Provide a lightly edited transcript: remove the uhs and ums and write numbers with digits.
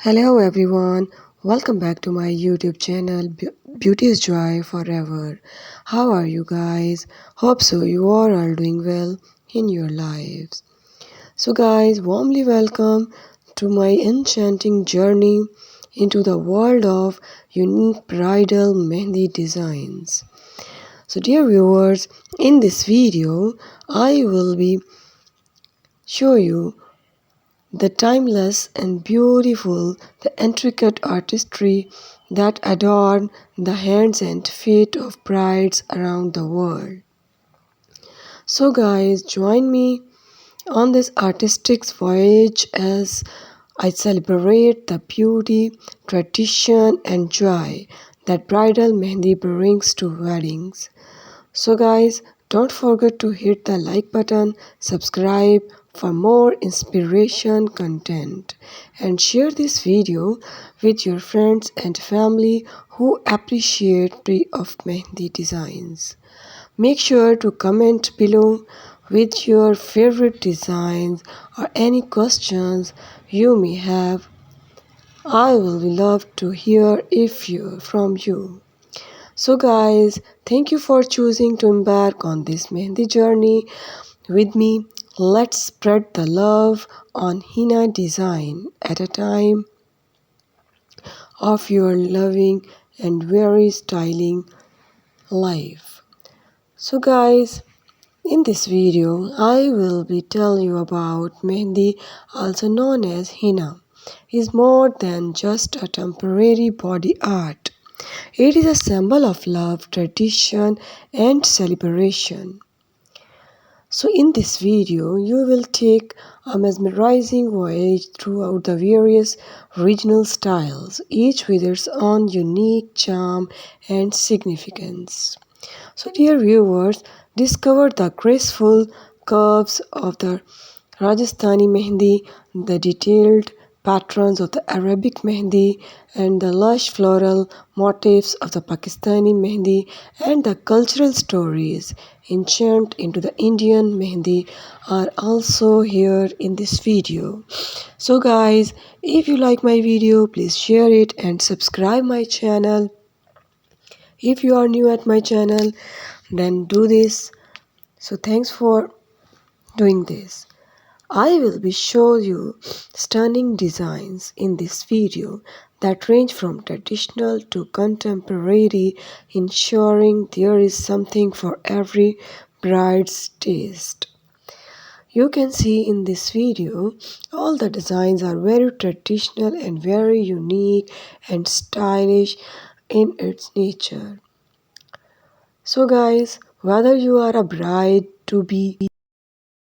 Hello everyone, welcome back to my YouTube channel Beauty is Joy Forever. How are you guys? Hope so you are all doing well in your lives. So guys, warmly welcome to my enchanting journey into the world of unique bridal mehndi designs. So dear viewers, in this video I will be show you the timeless and beautiful, the intricate artistry that adorn the hands and feet of brides around the world. So guys, join me on this artistic voyage as I celebrate the beauty, tradition and joy that bridal mehndi brings to weddings. So guys, don't forget to hit the like button, subscribe for more inspiration content, and share this video with your friends and family who appreciate the of mehndi designs. Make sure to comment below with your favorite designs or any questions you may have. I will love to hear from you. So guys, thank you for choosing to embark on this mehndi journey with me. Let's spread the love on henna design at a time of your loving and very styling life. So guys, in this video, I will be telling you about mehndi, also known as henna. Is more than just a temporary body art. It is a symbol of love, tradition, and celebration. So in this video, you will take a mesmerizing voyage throughout the various regional styles, each with its own unique charm and significance. So dear viewers, discover the graceful curves of the Rajasthani Mehndi, the detailed patterns of the Arabic Mehndi, and the lush floral motifs of the Pakistani Mehndi, and the cultural stories enchant into the Indian Mehndi are also here in this video. So guys, if you like my video, please share it and subscribe my channel. If you are new at my channel, then do this. So thanks for doing this. I will be showing you stunning designs in this video that range from traditional to contemporary, ensuring there is something for every bride's taste. You can see in this video all the designs are very traditional and very unique and stylish in its nature. So guys, whether you are a bride to be